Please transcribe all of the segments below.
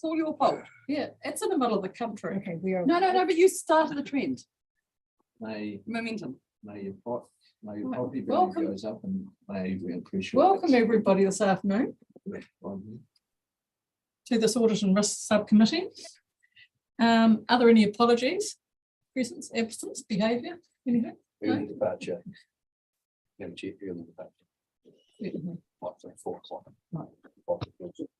It's all your fault. Yeah, it's in the middle of the country. Okay, we are. No, but you started the trend. May Momentum. your Right, property value welcome. goes up, and may we appreciate. Welcome everybody this afternoon to this Audit and Risk Subcommittee. Are there any apologies? Presence, absence, behaviour, anything? Early departure. Madam Chair, early departure. Like 4 o'clock. Right.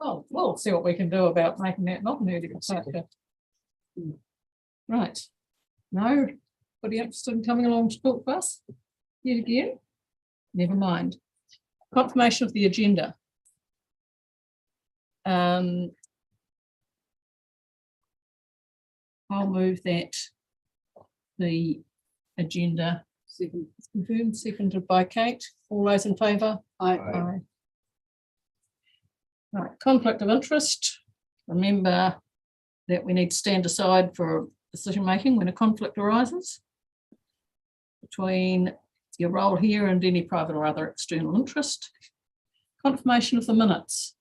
Oh, we'll see what we can do about making that not an early departure. Right. Nobody interested in coming along to talk to us yet again? Never mind. Confirmation of the agenda. I'll move that the agenda is confirmed, seconded by Kate. All those in favour? Aye. Right, conflict of interest. Remember that we need to stand aside for decision making when a conflict arises between your role here and any private or other external interest. Confirmation of the minutes.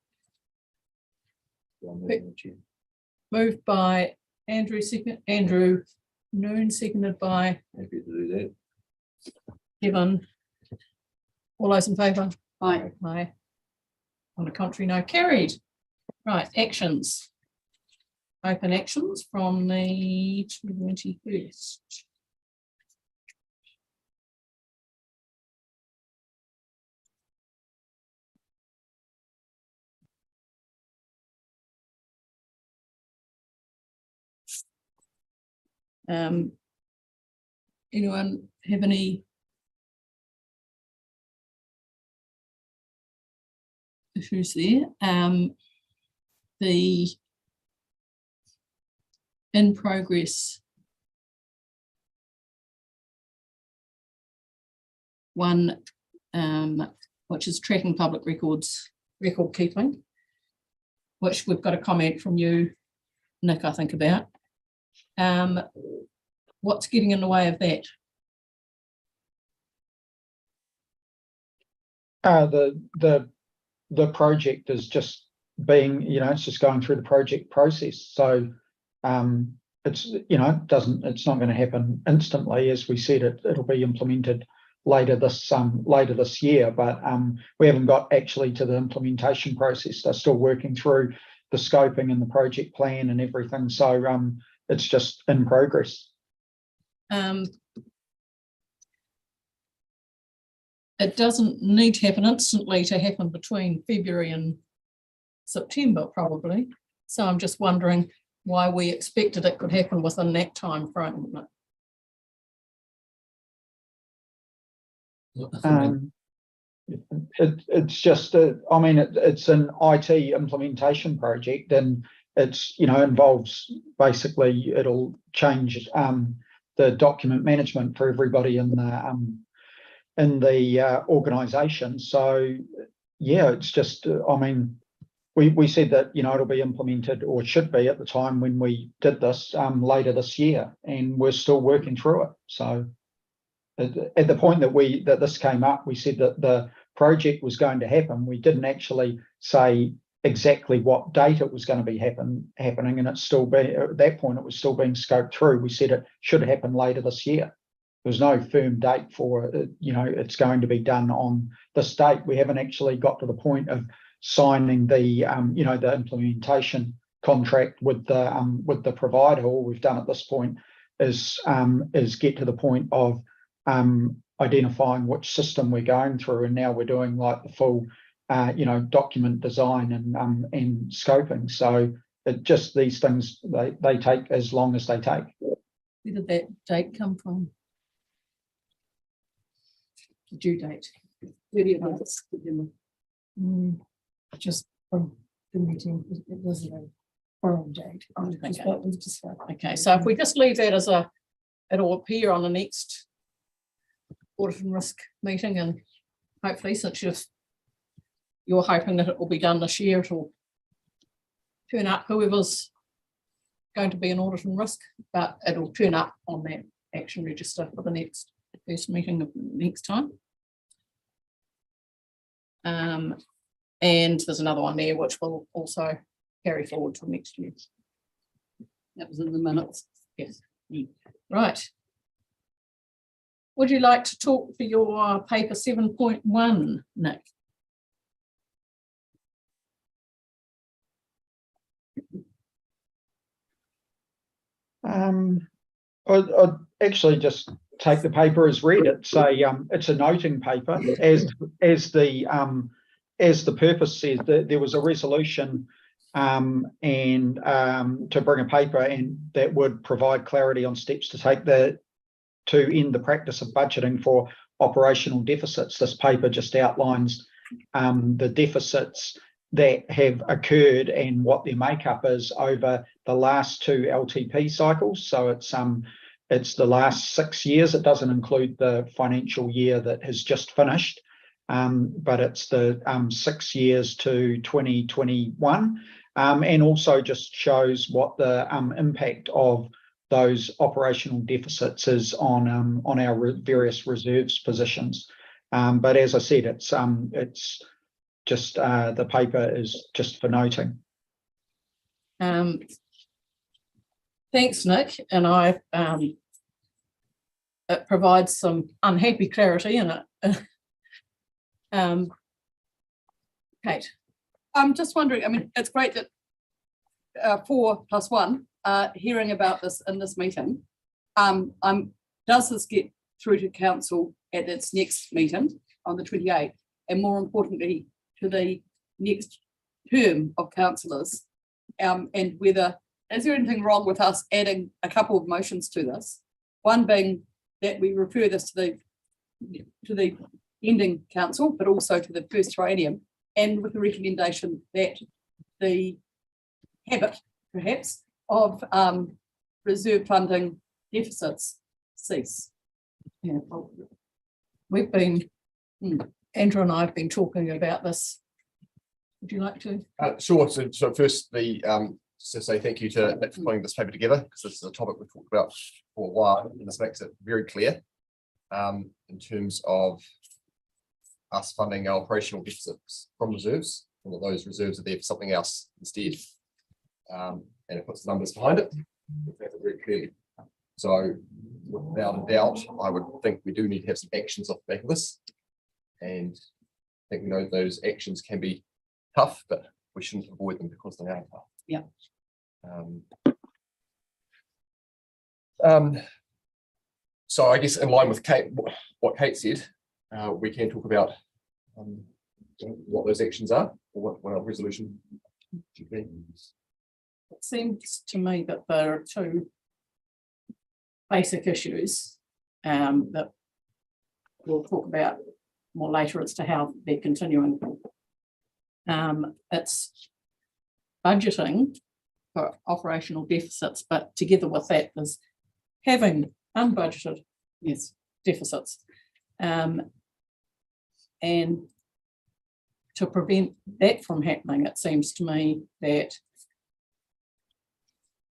Moved by Andrew, Andrew Noon, seconded by Happy to do that. Kevin. All those in favour? Aye. Aye. On the contrary, no. Carried. Right, actions. Open actions from the 21st. Anyone have any issues there? The in progress one, which is tracking public records, record keeping, which we've got a comment from you, Nick, I think, about. What's getting in the way of that? The project is just being, it's just going through the project process. So it's, it's not going to happen instantly. As we said, it'll be implemented later this year, but we haven't got actually to the implementation process. They're still working through the scoping and the project plan and everything. So it's just in progress. It doesn't need to happen instantly to happen between February and September, probably. So I'm just wondering why we expected it could happen within that time frame. It's just, it's an IT implementation project, and it's, involves basically, it'll change the document management for everybody in the organisation. So yeah, it's just, we said that, it'll be implemented, or should be at the time when we did this, later this year, and we're still working through it. So at the point that this came up, we said that the project was going to happen. We didn't actually say exactly what date it was going to be happening, and it's still being, at that point it was still being scoped through. We said it should happen later this year. There's no firm date for it. It's going to be done on this date. We haven't actually got to the point of signing the the implementation contract with the provider. All we've done at this point is get to the point of identifying which system we're going through, and now we're doing like the full document design and scoping. So it just, these things, they take as long as they take. Where did that date come from? The due date. 30th of September. Just from the meeting, it wasn't a foreign date. Okay, so if we just leave that as it'll appear on the next Audit and Risk meeting, and hopefully, since you're hoping that it will be done this year, it'll turn up whoever's going to be an Audit and Risk, but it'll turn up on that action register for the next first meeting of next time. And there's another one there which will also carry forward till next year. That was in the minutes. Yes. Right. Would you like to talk for your paper 7.1, Nick? I'd actually just take the paper as read. It's a noting paper, as the purpose says. There was a resolution and to bring a paper and that would provide clarity on steps to take to end the practice of budgeting for operational deficits. This paper just outlines the deficits that have occurred and what their makeup is over the last 2 LTP cycles. So it's the last 6 years. It doesn't include the financial year that has just finished, but it's the 6 years to 2021, and also just shows what the impact of those operational deficits is on our various reserves positions. But as I said, it's just the paper is just for noting. Thanks, Nick. And it provides some unhappy clarity in it. Kate. I'm just wondering, I mean, it's great that 4 + 1 hearing about this in this meeting. Does this get through to council at its next meeting on the 28th, and more importantly to the next term of councillors, and whether is there anything wrong with us adding a couple of motions to this, one being that we refer this to the ending council, but also to the first triennium, and with the recommendation that the habit perhaps of reserve funding deficits cease. Yeah, well, we've been, Andrew and I have been talking about this. Would you like to? Sure. So firstly, just to say thank you to Nick for putting this paper together, because this is a topic we've talked about for a while, and this makes it very clear in terms of us funding our operational deficits from reserves, and that those reserves are there for something else instead. And it puts the numbers behind it very clearly. So without a doubt, I would think we do need to have some actions off the back of this. And I think we know those actions can be tough, but we shouldn't avoid them because they are tough. Yeah. So I guess in line with Kate, what Kate said, we can talk about what those actions are, or what our resolution should be. It seems to me that there are 2 basic issues that we'll talk about more later as to how they're continuing. It's budgeting for operational deficits, but together with that is having unbudgeted deficits. And to prevent that from happening, it seems to me that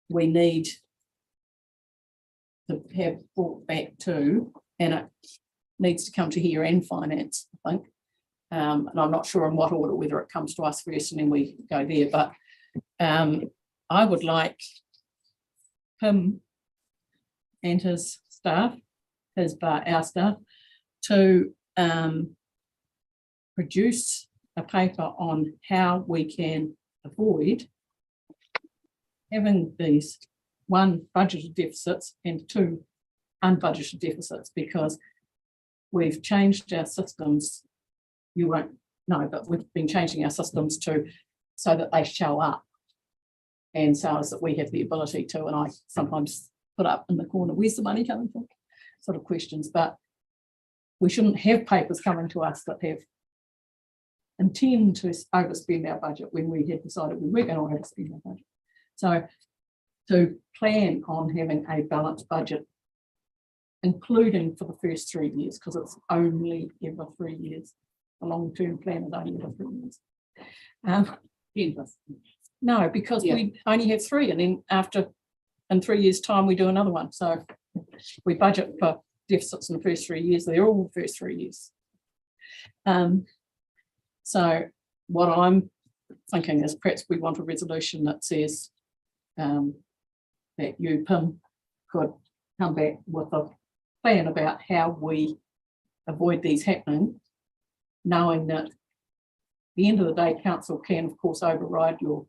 we need to have brought back to, and it needs to come to here and finance, I think. And I'm not sure in what order, whether it comes to us first and then we go there, but I would like him and his staff, our staff, to produce a paper on how we can avoid having these 1, budgeted deficits and 2, unbudgeted deficits, because we've changed our systems. You won't know, but we've been changing our systems so that they show up, and so as that we have the ability to, and I sometimes put up in the corner, where's the money coming from, sort of questions. But we shouldn't have papers coming to us that intend to overspend our budget when we had decided we were going to overspend our budget. So to plan on having a balanced budget, including for the first 3 years, because it's only ever 3 years. A long-term plan is only ever 3 years. No, because we only have 3, and then in 3 years' time we do another one. So we budget for deficits in the first 3 years. They're all the first 3 years. So what I'm thinking is perhaps we want a resolution that says that you, Pim, could come back with a plan about how we avoid these happening, knowing that at the end of the day, council can, of course, override your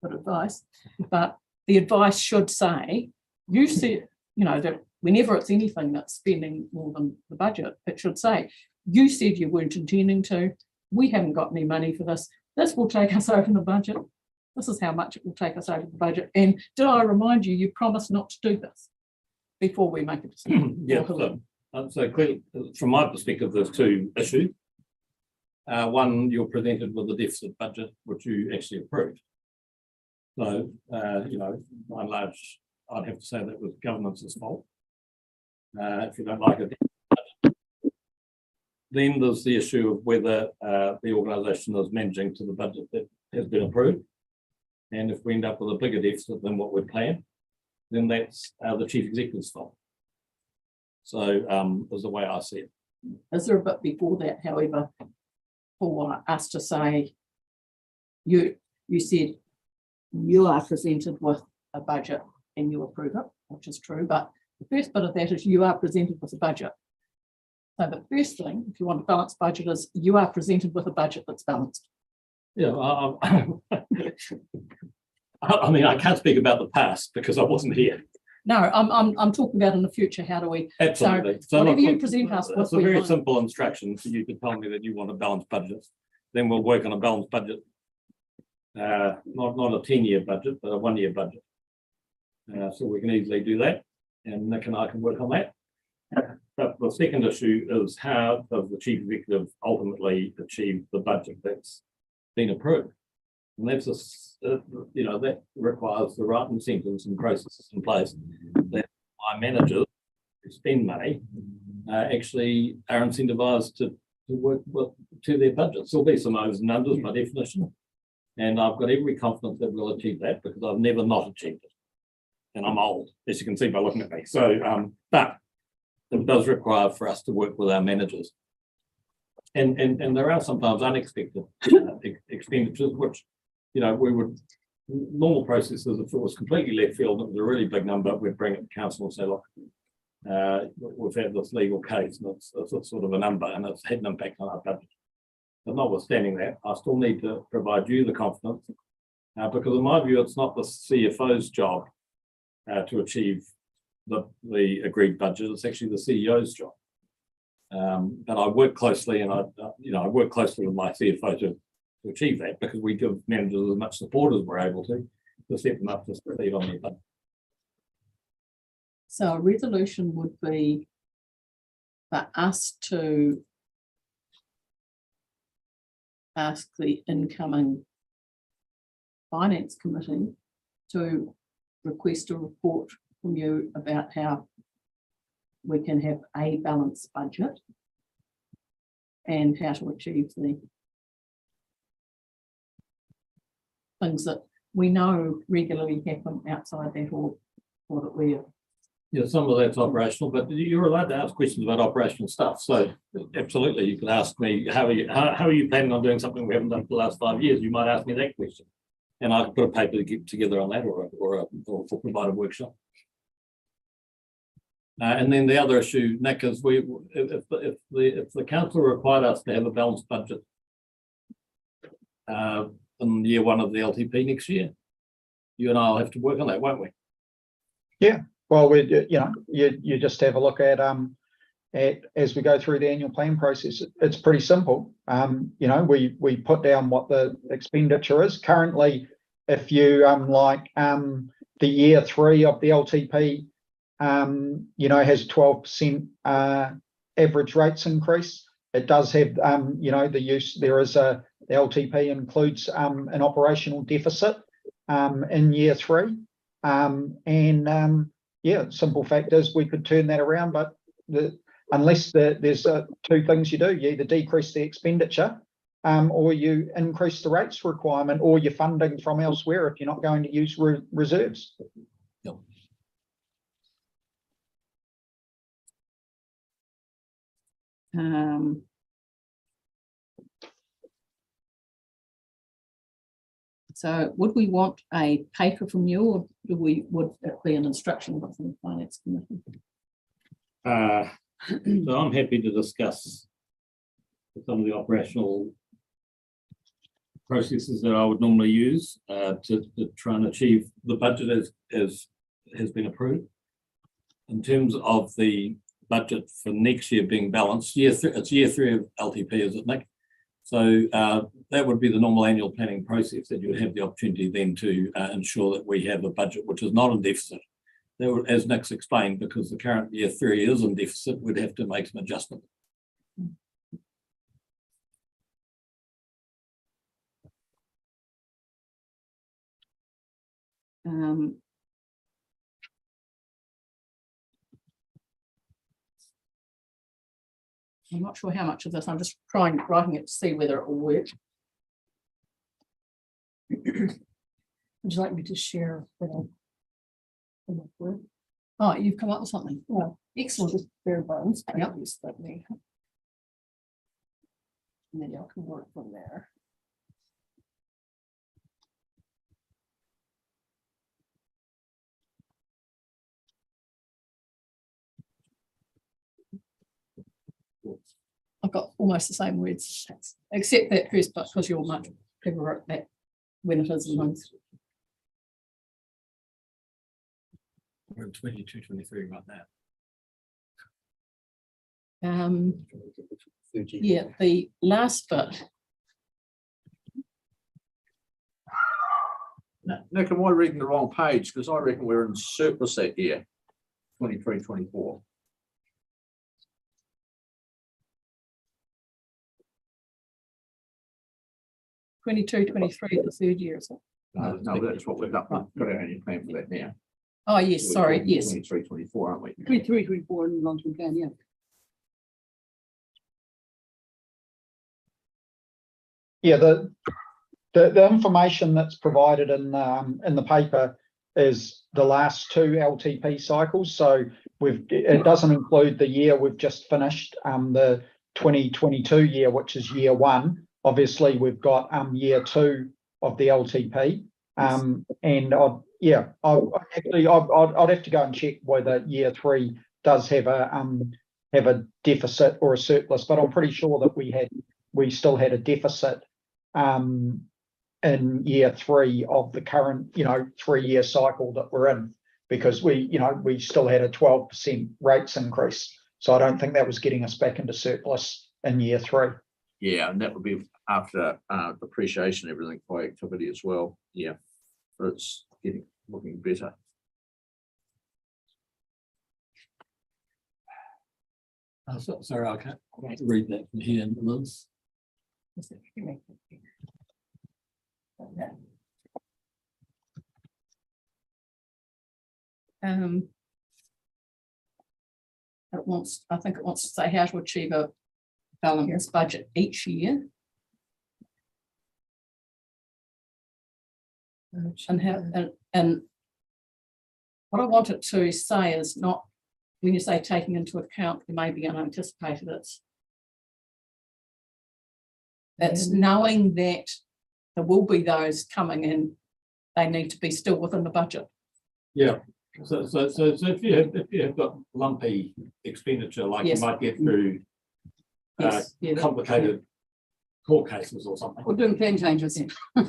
good advice, but the advice should say, you said, you know, that whenever it's anything that's spending more than the budget, it should say, you said you weren't intending to, we haven't got any money for this, this will take us over the budget, this is how much it will take us over the budget, and did I remind you, you promised not to do this before we make a decision? Yeah, so clearly, from my perspective, there's two issues. One, you're presented with a deficit budget, which you actually approved. So, you know, by and large, I'd have to say that was government's fault. If you don't like it. Then there's the issue of whether the organisation is managing to the budget that has been approved. And if we end up with a bigger deficit than what we planned, then that's the chief executive's fault. So is the way I see it. Is there a bit before that, however, for us to say, you said you are presented with a budget and you approve it, which is true, but the first bit of that is you are presented with a budget. So the first thing, if you want a balanced budget, is you are presented with a budget that's balanced. Yeah, I mean, I can't speak about the past because I wasn't here. No, I'm talking about in the future. How do we? Absolutely. So whatever you present us with, it's a very simple instruction for you to tell me that you want a balanced budget. Then we'll work on a balanced budget. Not a 10-year budget, but a 1-year budget. So we can easily do that, and Nick and I can work on that. But the second issue is how does the chief executive ultimately achieve the budget that's been approved? And that's you know, that requires the right incentives and processes in place that my managers who spend money actually are incentivized to work to their budgets. There'll be some overs and unders by definition, and I've got every confidence that we'll achieve that because I've never not achieved it, and I'm old, as you can see by looking at me. So, but it does require for us to work with our managers, and there are sometimes unexpected expenditures which, you know, we would, normal processes, if it was completely left field, it was a really big number, we'd bring it to council and say, look, we've had this legal case and it's a sort of a number and it's had an impact on our budget. But notwithstanding that, I still need to provide you the confidence because in my view, it's not the CFO's job to achieve the agreed budget, it's actually the CEO's job. But I work closely and I work closely with my CFO to achieve that because we give managers as much support as we're able to set them up to succeed on their budget. So a resolution would be for us to ask the incoming finance committee to request a report from you about how we can have a balanced budget and how to achieve the things that we know regularly happen outside that or that we're. Yeah, some of that's operational, but you're allowed to ask questions about operational stuff. So absolutely, you can ask me, how are you planning on doing something we haven't done for the last 5 years? You might ask me that question. And I can put a paper to get together on that or provide a workshop. And then the other issue, Nick, is if the council required us to have a balanced budget in year 1 of the LTP next year, you and I will have to work on that, won't we? Yeah. Well, you just have a look at as we go through the annual plan process. It's pretty simple. We put down what the expenditure is currently. If you the year 3 of the LTP, has 12% average rates increase. It does have the use. There is the LTP includes an operational deficit in year 3, simple fact is we could turn that around, but unless there's 2 things you do, you either decrease the expenditure or you increase the rates requirement or you're funding from elsewhere if you're not going to use reserves. Yep. So would we want a paper from you, or would it be an instruction from the finance committee? So I'm happy to discuss some of the operational processes that I would normally use to try and achieve the budget as has been approved. In terms of the budget for next year being balanced, it's year 3 of LTP, is it, Nick? So that would be the normal annual planning process, that you would have the opportunity then to ensure that we have a budget which is not in deficit. That would, as Nick's explained, because the current year 3 is in deficit, we'd have to make some adjustment. I'm not sure how much of this. I'm just writing it to see whether it will work. Would you like me to share what I've come up with? Oh, you've come up with something. Well, excellent. Just bare bones. Yep. And then y'all can work from there. I've got almost the same words, except that first part, because you're much cleverer at that when it is in months. We're in 22, 23 right now. Yeah, the last bit. Nick, am I reading the wrong page? Because I reckon we're in surplus that year, 23, 24. '22, '23, the third year, is it? No, that's what we've got. We've got our annual plan for that now. Oh, yes, sorry, yes. 23, 24, aren't we? 23, 24 in long-term plan, yeah. Yeah, the information that's provided in the paper is the last 2 LTP cycles. So it doesn't include the year we've just finished, the 2022 year, which is year 1. Obviously, we've got year 2 of the LTP, and I'd have to go and check whether year 3 does have a deficit or a surplus, but I'm pretty sure that we still had a deficit in year 3 of the current 3-year cycle that we're in, because we still had a 12% rates increase. So I don't think that was getting us back into surplus in year 3. Yeah, and that would be after depreciation, everything by activity as well. Yeah, but it's looking better. Sorry, I can't read that from here, Liz. I think it wants to say how to achieve a balanced budget each year. And what I want it to say is not, when you say taking into account there may be unanticipated, it's knowing that there will be those coming in, they need to be still within the budget. Yeah. So if you have got lumpy expenditure, like Yes. you might get through Yes, yeah, complicated court cases or something. We're doing plan changes.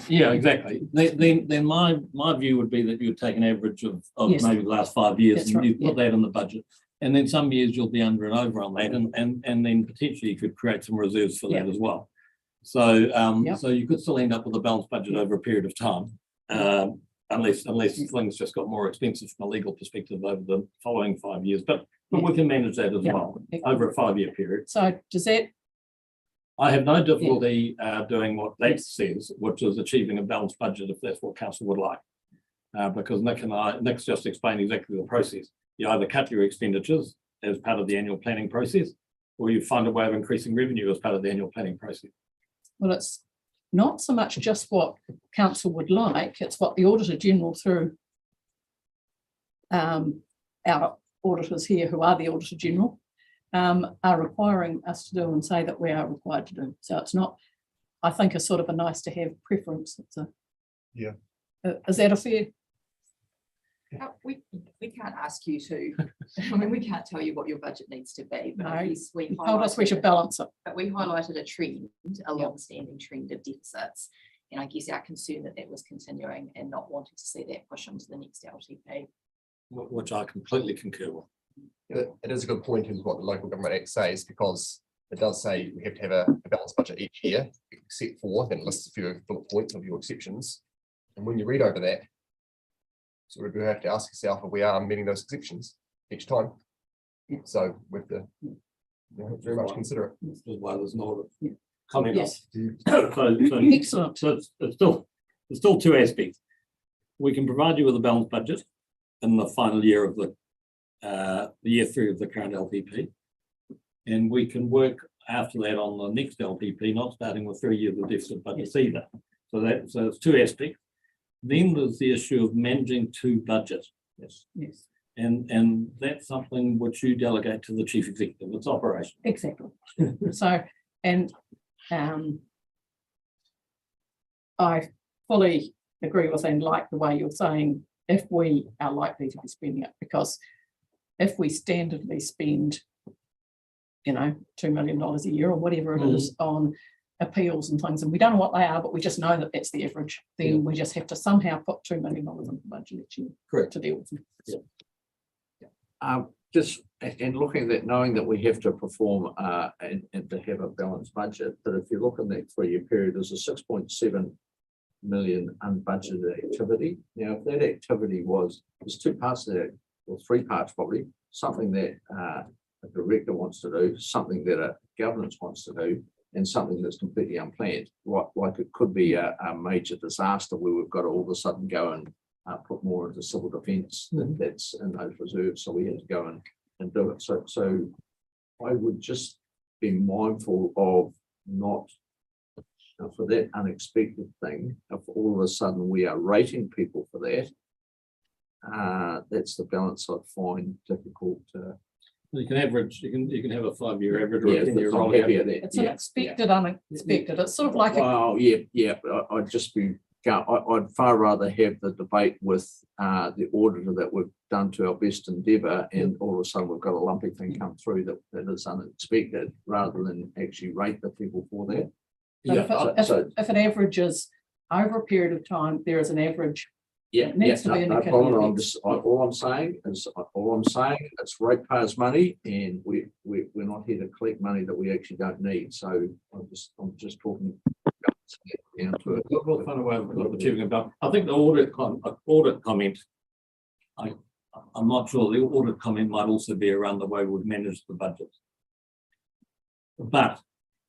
Yeah, exactly. Then my view would be that you would take an average of Yes. maybe the last 5 years, That's and right, you put that in the budget. And then some years you'll be under and over on that, and then potentially you could create some reserves for that as well. So so you could still end up with a balanced budget over a period of time, unless things just got more expensive from a legal perspective over the following 5 years. But we can manage that as well over a 5-year period. So does that? I have no difficulty doing what that says, which is achieving a balanced budget if that's what council would like. Because Nick's just explained exactly the process. You either cut your expenditures as part of the annual planning process, or you find a way of increasing revenue as part of the annual planning process. Well, it's not so much just what council would like, it's what the Auditor General through our auditors here, who are the Auditor General, are requiring us to do and say that we are required to do. So it's not, I think, a sort of a nice to have preference. It's a Is that a fair? We can't ask you to, I mean, we can't tell you what your budget needs to be, but No, at least we You told us we highlighted should it. balance it. But we highlighted a trend, a long-standing trend of deficits. And I guess our concern that was continuing and not wanting to see that push into the next LTP. Which I completely concur with. It is a good point in what the Local Government Act says, because it does say we have to have a balanced budget each year, except for, then it lists a few bullet points of your exceptions. And when you read over that, so we do have to ask yourself if we are meeting those exceptions each time. So we have to very much consider it. This is why there's no comment. Yes. Excellent. So it's still two aspects. We can provide you with a balanced budget in the final year of the year 3 of the current LPP. And we can work after that on the next LPP, not starting with 3 years of deficit budgets either. So it's two aspects. Then there's the issue of managing 2 budgets. Yes. And that's something which you delegate to the chief executive. It's operational. Exactly. So, and I fully agree with and like the way you're saying, if we are likely to be spending it, because if we standardly spend, $2 million a year or whatever it is on appeals and things, and we don't know what they are, but we just know that that's the average, then we just have to somehow put $2 million into the budget each year. Correct. To deal with them. Just and looking at that, knowing that we have to perform and to have a balanced budget, but if you look in that 3-year period, there's a 6.7 million unbudgeted activity. Now, if that activity there's 2 parts to that, or 3 parts probably, something that a director wants to do, something that a governance wants to do, and something that's completely unplanned. Like it could be a major disaster where we've got to all of a sudden go and put more into civil defence that's in those reserves. So we had to go and do it. So I would just be mindful of not for that unexpected thing. If all of a sudden we are rating people for that, that's the balance I find difficult to. You can average. You can have a 5-year average or a 10-year I'm rolling happy average. at that. It's unexpected, unexpected. It's sort of like Well, I'd just be. I'd far rather have the debate with the auditor that we've done to our best endeavour, and all of a sudden we've got a lumpy thing come through that is unexpected, rather than actually rate the people for that. if it averages over a period of time, there is an average. Yeah, Needs to be no indicated problem. in I'm the just all I'm saying is it's ratepayers' money, and we're not here to collect money that we actually don't need. So I'm just talking down to it. We'll find a way of achieving about. I think the audit comment. I'm not sure. The audit comment might also be around the way we've managed the budget. But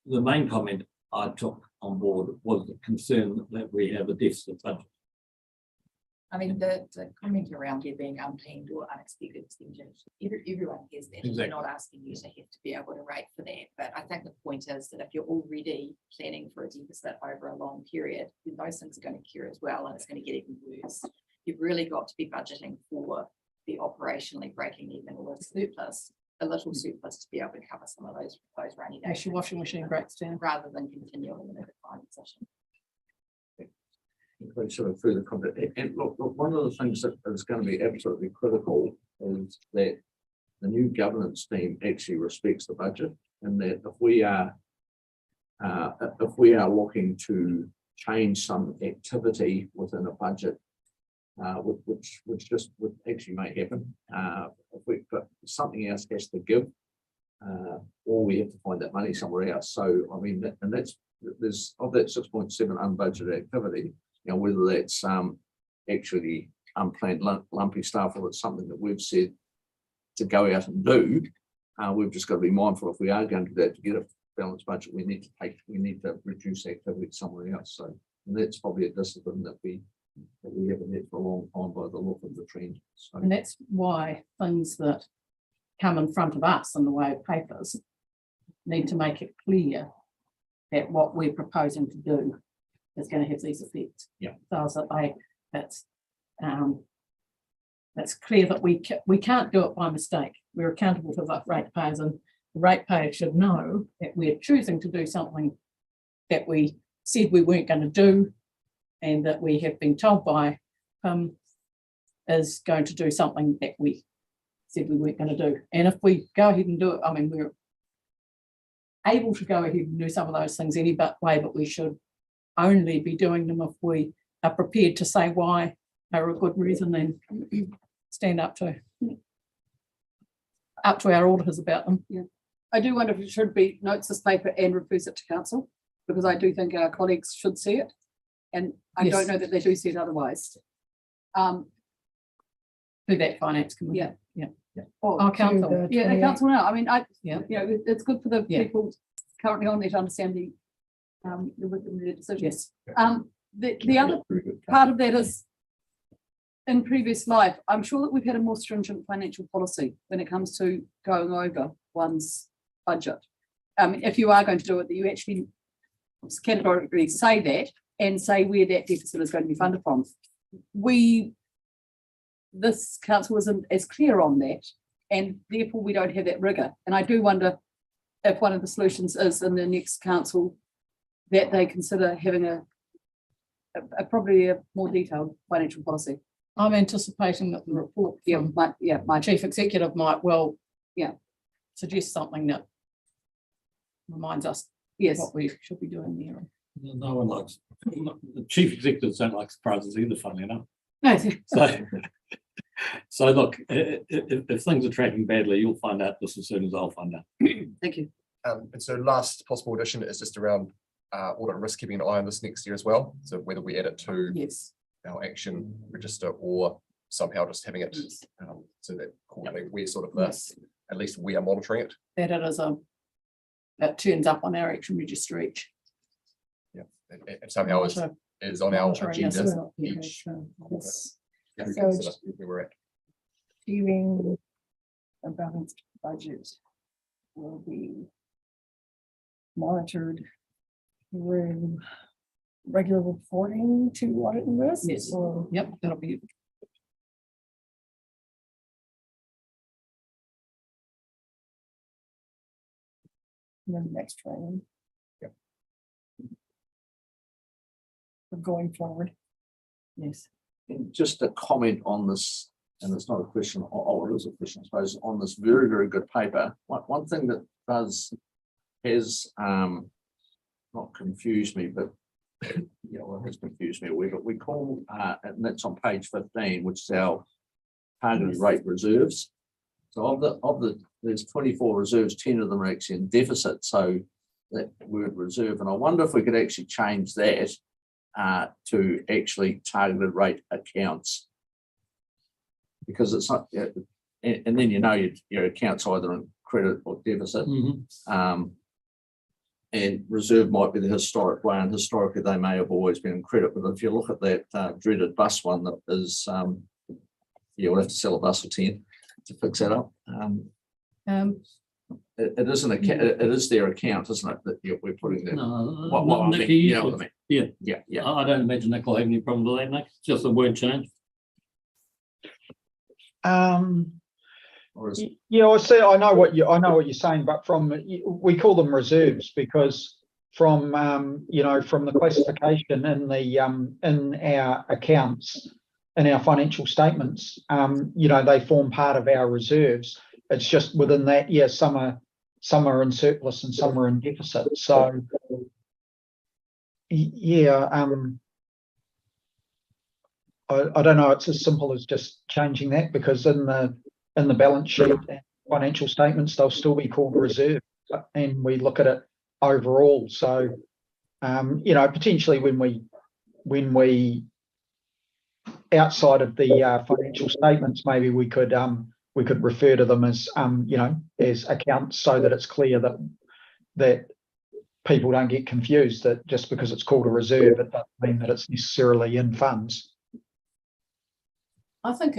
the main comment I took on board was the concern that we have a deficit budget. I mean, the comment around there being unplanned or unexpected expenditures, everyone has that. Exactly. We're not asking you to have to be able to rate for that. But I think the point is that if you're already planning for a deficit over a long period, then those things are going to cure as well, and it's going to get even worse. You've really got to be budgeting for the operationally breaking even or a little surplus to be able to cover some of those rainy days. As your washing machine breaks down. Rather than continuing in a decline position. Sort of further comment. And look, one of the things that is going to be absolutely critical is that the new governance team actually respects the budget, and that if we are looking to change some activity within a budget, which actually may happen, but something else has to give, or we have to find that money somewhere else. So I mean, there's of that 6.7 unbudgeted activity. Whether that's actually unplanned lumpy stuff, or it's something that we've said to go out and do, we've just got to be mindful if we are going to do that to get a balanced budget, we need to reduce activity somewhere else. So that's probably a discipline that we haven't had for a long time by the look of the trend. So. And that's why things that come in front of us in the way of papers need to make it clear that what we're proposing to do is going to have these effects. Yeah. So that that's clear that we can't do it by mistake. We're accountable to the ratepayers, and the ratepayers should know that we're choosing to do something that we said we weren't going to do, and that we have been told by is going to do something that we said we weren't going to do. And if we go ahead and do it, I mean, we're able to go ahead and do some of those things any way, but we should only be doing them if we are prepared to say why are a good reason and stand up to our auditors about them. Yeah. I do wonder if it should be notes this paper and refers it to council, because I do think our colleagues should see it. And I Yes. don't know that they do see it otherwise. To that finance committee. Yeah. Yeah. Or Our council. the council now. I mean, Yeah. you know, it's good for the Yeah. people currently on there to understand the decisions. Yes. The other part of that is, in previous life, I'm sure that we've had a more stringent financial policy when it comes to going over one's budget. If you are going to do it, that you actually categorically say that and say where that deficit is going to be funded from. This council isn't as clear on that, and therefore we don't have that rigor. And I do wonder if one of the solutions is in the next council that they consider having a probably a more detailed financial policy. I'm anticipating that the report from My my chief executive might well Yeah. suggest something that reminds us yes. what we should be doing there. No one likes, the chief executives don't like surprises either, funnily enough. No, So look, if things are tracking badly, you'll find out just as soon as I'll find out. thank you. And so last possible addition is just around audit and risk, keeping an eye on this next year as well. So whether we add it to Yes. our action register or somehow just having it so that quarterly we're sort of Yes. at least we are monitoring it. That it is it turns up on our action register each. And somehow is on our Monitoring as agenda well. Yeah, each so quarter. it's if we So consider where we're at. Achieving a balanced budget will be monitored through regular reporting to audit and risk. Yes. Or Yep, that'll be. the next training. Yep. For going forward. Yes. And just a comment on this, and it's not a question, or it is a question, I suppose, on this very, very good paper. One thing that has not confused me, but it has confused me a wee bit. We call, and that's on page 15, which is our targeted rate reserves. So there's 24 reserves, 10 of them are actually in deficit. So that word reserve, and I wonder if we could actually change that to actually targeted rate accounts, because it's not, and then your accounts either in credit or deficit. And reserve might be the historic way, and historically they may have always been in credit. But if you look at that dreaded bus one, that is, we'll have to sell a bus for 10 to fix that up. It isn't it is their account, isn't it? That we're putting there. No, What I mean, Nicky, you know what I mean? yeah. Yeah. I don't imagine Nick will have any problem with that, Nick. It's just a word change. Or is it? Yeah, I know what you're saying, but we call them reserves because from from the classification in our accounts, in our financial statements, they form part of our reserves. It's just within that, some are in surplus and some are in deficit. So I don't know. It's as simple as just changing that, because in the balance sheet and financial statements, they'll still be called reserve, and we look at it overall. So, potentially when we outside of the financial statements, maybe we could refer to them as as accounts, so that it's clear that people don't get confused, that just because it's called a reserve, it doesn't mean that it's necessarily in funds. I think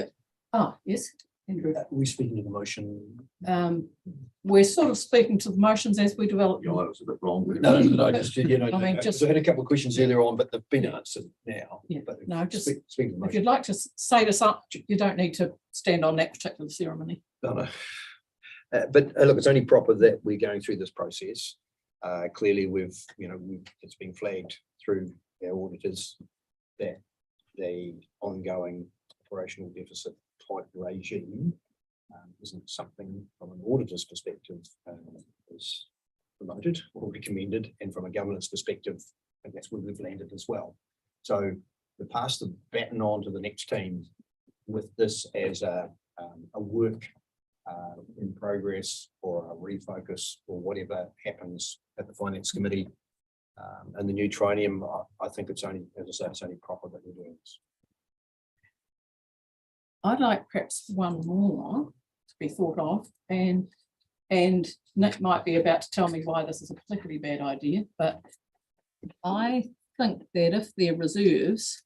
yes, Andrew. We're speaking of the motion. We're sort of speaking to the motions as we develop. That was a bit wrong. No, I just, I mean, I had a couple of questions earlier on, but they've been answered now. Yeah, But no, just speaking of the if you'd motion. like to say to some, you don't need to stand on that particular ceremony. No. But look, it's only proper that we're going through this process. Clearly, it's been flagged through our auditors that the ongoing operational deficit type regime isn't something from an auditor's perspective is promoted or recommended, and from a governance perspective, I think that's where we've landed as well. So to pass the baton on to the next team with this as a work in progress or a refocus or whatever happens at the Finance Committee and the new trinium, I think it's only, as I say, it's only proper that we're doing this. I'd like perhaps one more to be thought of, and Nick might be about to tell me why this is a particularly bad idea, but I think that if they're reserves,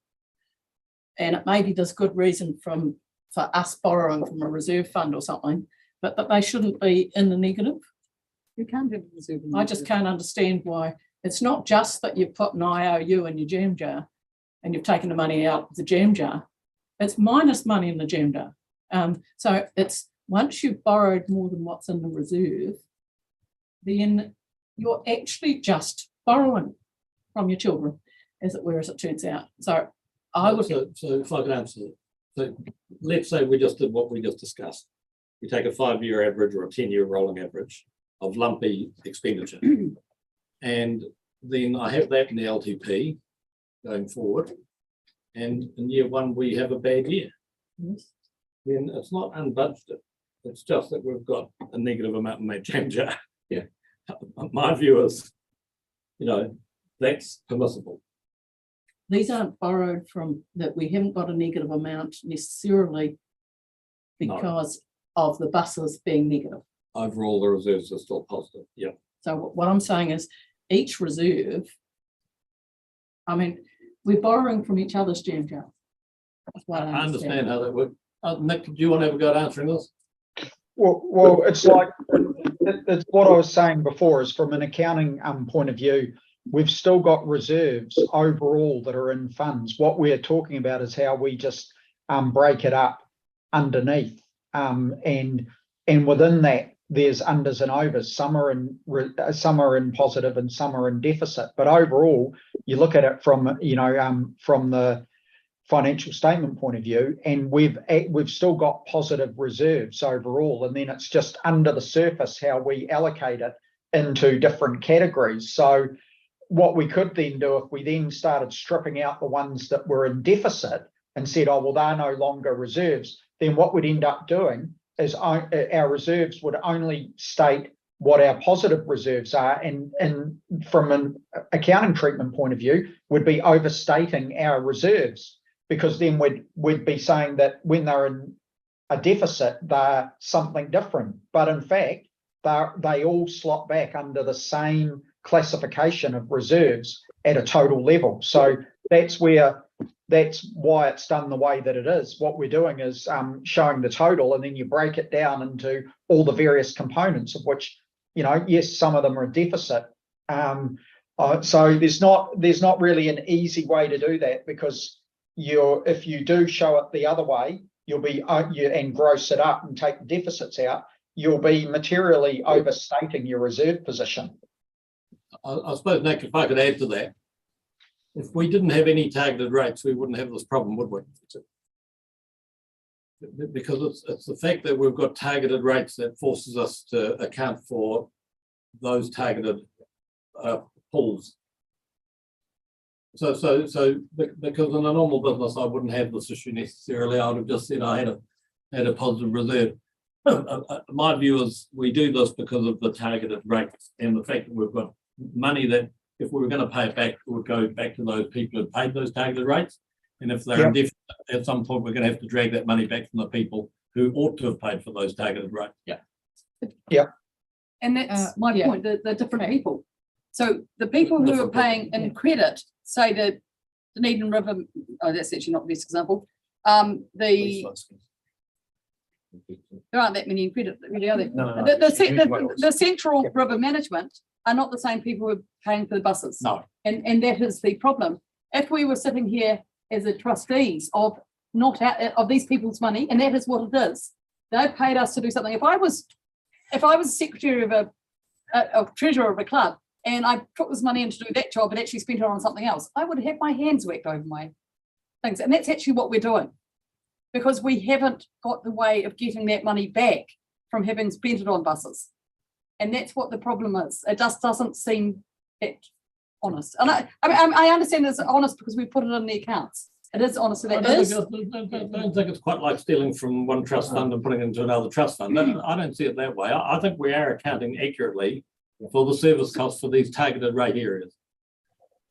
and it maybe there's good reason for us borrowing from a reserve fund or something, but that they shouldn't be in the negative. You can't have a reserve. I just can't understand why. It's not just that you've put an IOU in your jam jar and you've taken the money out of the jam jar. It's minus money in the jam jar. So it's once you've borrowed more than what's in the reserve, then you're actually just borrowing from your children, as it were, as it turns out. So I would. So if I could answer it. So let's say we just did what we just discussed. We take a 5-year average or a 10-year rolling average of lumpy expenditure. And then I have that in the LTP going forward. And in year one, we have a bad year. Yes. Then it's not unbudgeted. It's just that we've got a negative amount in that jam jar. Yeah. My view is, that's permissible. These aren't borrowed from that. We haven't got a negative amount necessarily because of the buses being negative. Overall, the reserves are still positive. Yeah. So what I'm saying is each reserve, we're borrowing from each other's jam jar. That's what I understand how that works. Nick, do you want to have a go at answering this? Well, it's like it's what I was saying before. Is from an accounting point of view, we've still got reserves overall that are in funds. What we're talking about is how we just break it up underneath, and within that there's unders and overs. Some are in positive and some are in deficit. But overall, you look at it from from the financial statement point of view, and we've still got positive reserves overall, and then it's just under the surface how we allocate it into different categories. So what we could then do, if we then started stripping out the ones that were in deficit and said, oh well, they're no longer reserves, then what we'd end up doing is our reserves would only state what our positive reserves are, and from an accounting treatment point of view would be overstating our reserves, because then we'd be saying that when they're in a deficit, they're something different. But in fact, they all slot back under the same classification of reserves at a total level. So that's why it's done the way that it is. What we're doing is showing the total, and then you break it down into all the various components of which, yes, some of them are deficit. So there's not really an easy way to do that, because if you do show it the other way, you'll be and gross it up and take the deficits out, you'll be materially overstating your reserve position. I suppose, Nick, if I could add to that, if we didn't have any targeted rates, we wouldn't have this problem, would we? Because it's the fact that we've got targeted rates that forces us to account for those targeted pools. So because in a normal business, I wouldn't have this issue necessarily. I would have just said I had a positive reserve. My view is we do this because of the targeted rates and the fact that we've got money that if we were going to pay it back, it would go back to those people who paid those targeted rates. And if they're in deficit, at some point, we're going to have to drag that money back from the people who ought to have paid for those targeted rates. Yeah. And that's my point, the different people. So the people who are paying in credit, say the Dunedin River, that's actually not the best example. There aren't that many in credit, really, are there? No. The central river management are not the same people who are paying for the buses. No. And that is the problem. If we were sitting here as a trustees of these people's money, and that is what it is, they've paid us to do something. If I was secretary of a treasurer of a club, and I took this money in to do that job and actually spent it on something else, I would have my hands whacked over my things. And that's actually what we're doing. Because we haven't got the way of getting that money back from having spent it on buses. And that's what the problem is. It just doesn't seem that honest. And I understand it's honest because we put it in the accounts. It is honest. So I that don't is. think it's quite like stealing from one trust fund and putting it into another trust fund. I don't see it that way. I think we are accounting accurately for the service costs for these targeted rate areas.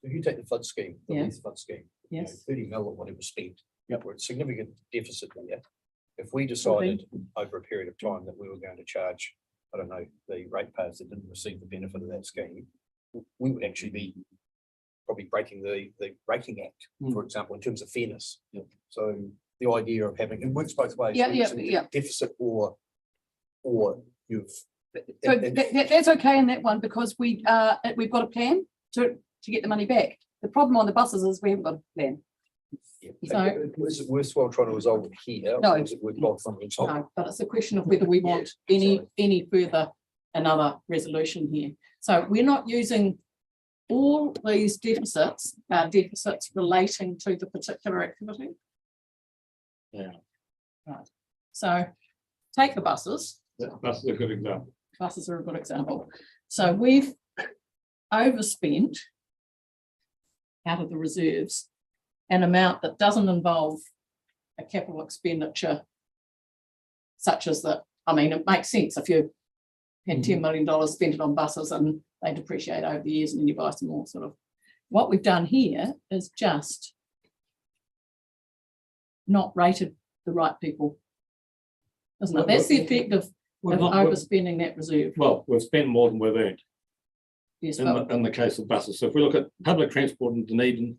If you take the flood scheme, the Yeah. Leith flood scheme, Yes. 30 mil or whatever spent. Yep. We're at significant deficit there. If we decided over a period of time that we were going to charge, I don't know, the ratepayers that didn't receive the benefit of that scheme, we would actually be probably breaking the Rating Act, for example, in terms of fairness. Yep. So the idea of having, it works both ways. Yeah, It's yeah. Deficit or you've. So that's okay in that one because we've got a plan to get the money back. The problem on the buses is we haven't got a plan. So- Was it worthwhile trying to resolve it here? No. Or is it worthwhile trying to resolve? No, but it's a question of whether we want any further another resolution here. So we're not using all these deficits relating to the particular activity. Yeah. Right. So take the buses. That's a good example. Buses are a good example. So we've overspent out of the reserves an amount that doesn't involve a capital expenditure such as that. I mean, it makes sense if you had $10 million spent it on buses and they depreciate over the years and then you buy some more sort of. What we've done here is just not rated the right people. Isn't it? That's the effect of overspending that reserve. Well, we've spent more than we've earned Yes, in the case of buses. So if we look at public transport in Dunedin,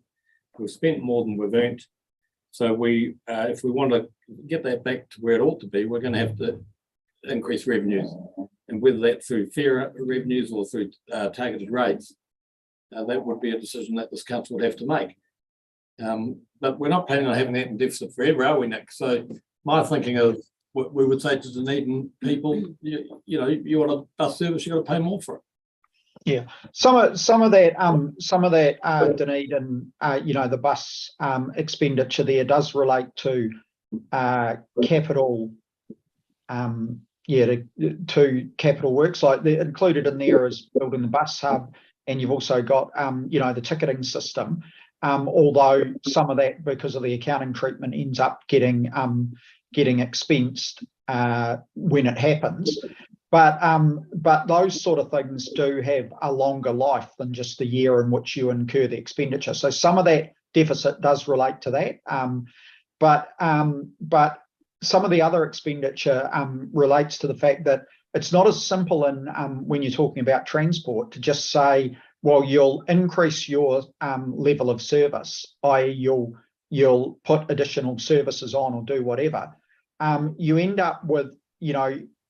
we've spent more than we've earned. So if we want to get that back to where it ought to be, we're going to have to increase revenues. And whether that's through fare revenues or through targeted rates, that would be a decision that this council would have to make. But we're not planning on having that in deficit forever, are we, Nick? So my thinking is we would say to Dunedin people, you want a bus service, you've got to pay more for it. Yeah, some of that Dunedin, the bus expenditure there does relate to capital, to capital works. Like included in there is building the bus hub, and you've also got the ticketing system. Although some of that, because of the accounting treatment, ends up getting expensed when it happens. But those sort of things do have a longer life than just the year in which you incur the expenditure. So some of that deficit does relate to that. But some of the other expenditure relates to the fact that it's not as simple in when you're talking about transport to just say, well, you'll increase your level of service, i.e. you'll put additional services on or do whatever. You end up with,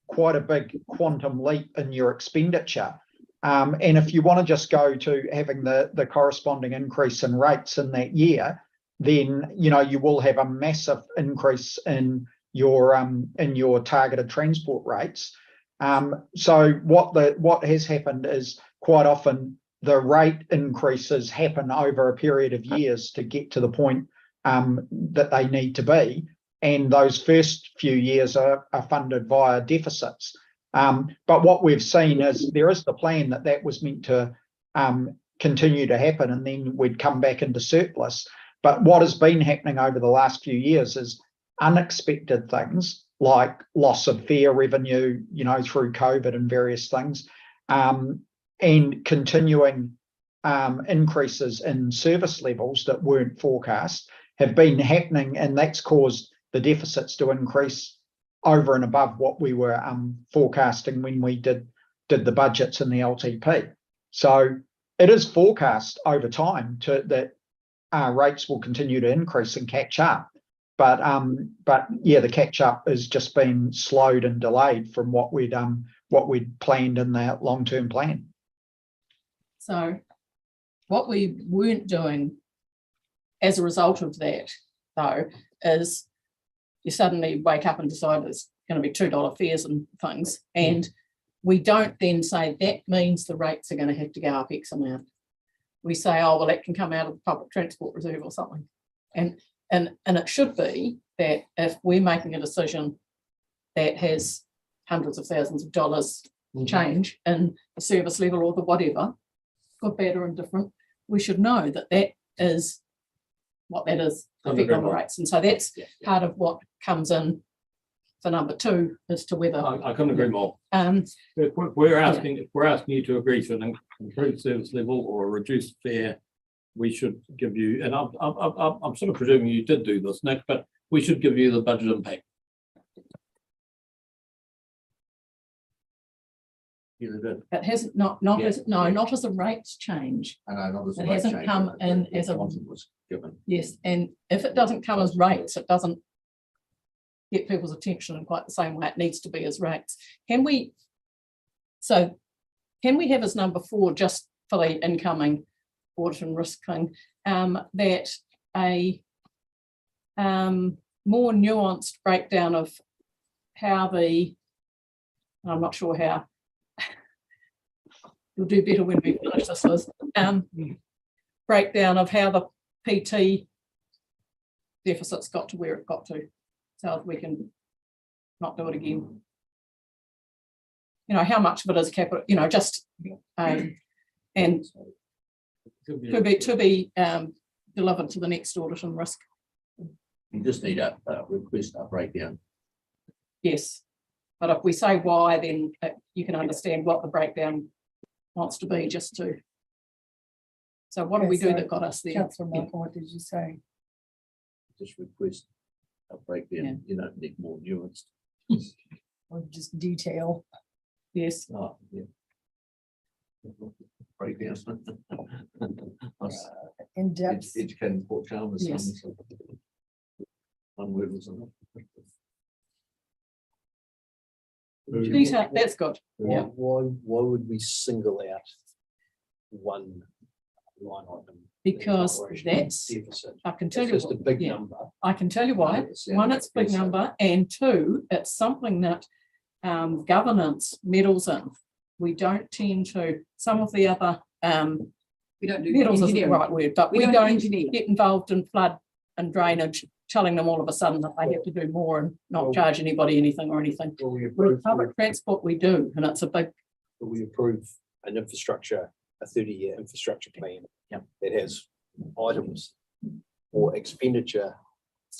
quite a big quantum leap in your expenditure. And if you want to just go to having the corresponding increase in rates in that year, then, you will have a massive increase in your targeted transport rates. So what has happened is quite often the rate increases happen over a period of years to get to the point that they need to be. And those first few years are funded via deficits. But what we've seen is there is the plan that was meant to continue to happen, and then we'd come back into surplus. But what has been happening over the last few years is unexpected things like loss of fare revenue, through COVID and various things, and continuing increases in service levels that weren't forecast have been happening, and that's caused the deficits to increase over and above what we were forecasting when we did the budgets in the LTP. So it is forecast over time that rates will continue to increase and catch up. But the catch up has just been slowed and delayed from what we'd planned in the long-term plan. So what we weren't doing as a result of that, though, is you suddenly wake up and decide it's going to be $2 fares and things, and we don't then say that means the rates are going to have to go up X amount. We say, oh, well, that can come out of the public transport reserve or something. And And it should be that if we're making a decision that has hundreds of thousands of dollars change in the service level or the whatever, good, bad or indifferent, we should know that that is what that is, effect on the rates. And so that's part of what comes in for number 2 as to whether. I couldn't agree more. If we're asking you to agree to an improved service level or a reduced fare, we should give you, and I'm sort of presuming you did do this, Nick, but we should give you the budget impact. You did. It hasn't not as a rates change. And I know It hasn't come in as a was given. yes, and if it doesn't come as rates, it doesn't get people's attention in quite the same way it needs to be as rates. Can we have as number 4 just for the incoming audit and risk thing, that a more nuanced breakdown of how I'm not sure how. You'll do better when we finish this, Liz. Breakdown of how the PT deficit's got to where it got to, so we can not do it again. You know, how much of it is capital, you know, just and to be delivered to the next audit and risk. You just need a request a breakdown. Yes, but if we say why, then you can understand what the breakdown wants to be, just to. So what do we do that got us there? Councillor Malcolm, what did you say? Just request a breakdown. You don't need more nuanced. Or just detail? Yes. Oh, yeah. Breakdowns. In depth. Educating Port Chalmers. Yes. One word was enough. Detail, that's good. Yeah. Why would we single out one line item? Because that's, Deficit. I can tell It's you, just a big yeah. number. I can tell you why. One, it's a big number, and 2, it's something that governance meddles in. We don't tend to, some of the other We don't do meddles isn't the engineering. right word, but we don't don't engineer. get involved in flood and drainage, telling them all of a sudden that they have to do more and not charge anybody anything or anything. Will we With approve, public transport, we do, and it's a big, will we approve an infrastructure, a 30-year infrastructure plan that has items or expenditure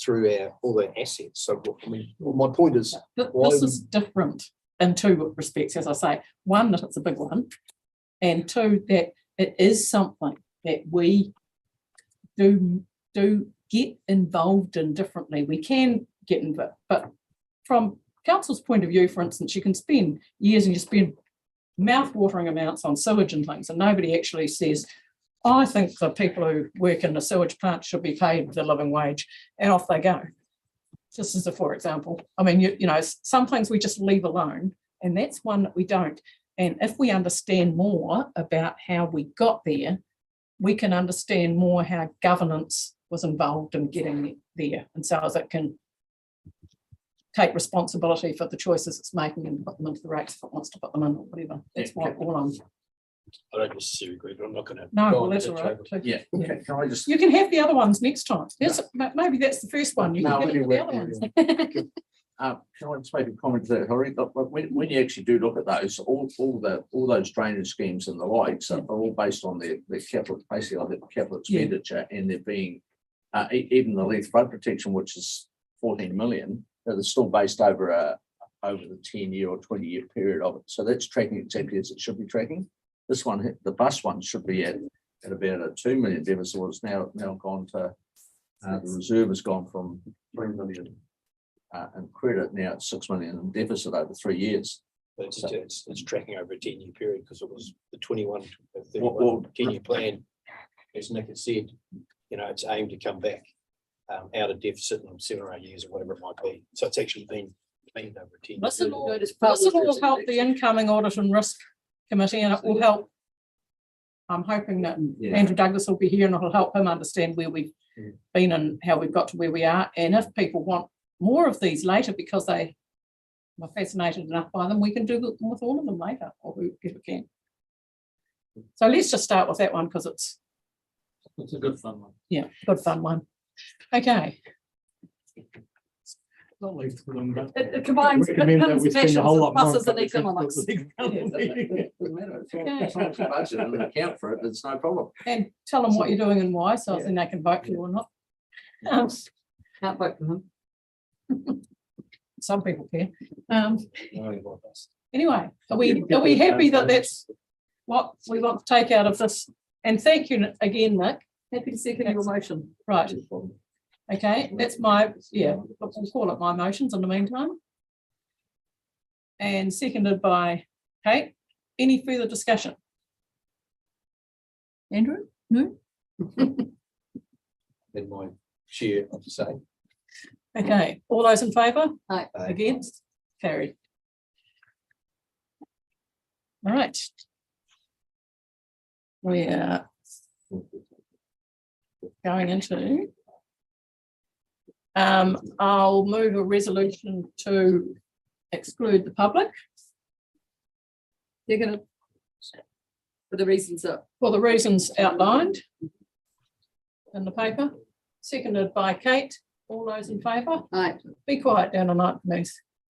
through all the assets? So, I mean, my point is, why this is different in 2 respects, as I say. 1, that it's a big one, and 2, that it is something that we do get involved in differently. We can get involved, but from council's point of view, for instance, you can spend years and you spend mouth-watering amounts on sewage and things, and nobody actually says, I think the people who work in the sewage plant should be paid the living wage, and off they go. Just as a for example. I mean, you know, some things we just leave alone, and that's one that we don't. And if we understand more about how we got there, we can understand more how governance was involved in getting there, and so as it can take responsibility for the choices it's making and put them into the rates if it wants to put them in or whatever. That's why all I'm. I don't necessarily agree, but I'm not going to. No, well, that's all right. Too. Yeah. Okay. Can I just? You can have the other ones next time. Maybe that's the first one. You can have the other ones. Can I just make a comment to that, Hurry? When you actually do look at those, all those drainage schemes and the likes are all based on their capital, basically on their capital expenditure, and they're being even the Leith flood protection, which is 14 million, that is still based over the 10-year or 20-year period of it. So that's tracking exactly as it should be tracking. This one, the bus one, should be at about a 2 million deficit. It's now gone to the reserve has gone from 3 million and credit, now it's 6 million in deficit over 3 years. But it's tracking over a 10-year period, because it was the 21 to 31 10-year plan. As Nick had said, you know, it's aimed to come back out of deficit in 7 or 8 years or whatever it might be. So it's actually been planned over a 10-year This will period. all help the incoming audit and risk committee, and it will help. I'm hoping that Andrew Douglas will be here and it'll help him understand where we've been and how we've got to where we are. And if people want more of these later because they are fascinated enough by them, we can do them with all of them later, or whoever can. So let's just start with that one because it's a good fun one. Yeah, good fun one. Okay, Not least for them, but It combines recommend that we spend a whole lot more on pluses and public economics. transport for the next council meeting. Doesn't matter, it's not budget and account for it, it's no problem. and tell them what you're doing and why, so I think they can vote for you or not. Can't vote for them. Some people can. Anyway, are we happy that that's what we want to take out of this? And thank you again, Nick. Happy to second your motion. Right, okay, that's my, we'll call it my motions in the meantime. And seconded by Kate. Any further discussion? Andrew? No? In my share of the same. Okay, all those in favour? Aye. Against? Carried. All right. We are going into. I'll move a resolution to exclude the public You're gonna. For the reasons that. for the reasons outlined in the paper, seconded by Kate. All those in favour? Aye. Be quiet down on night, please.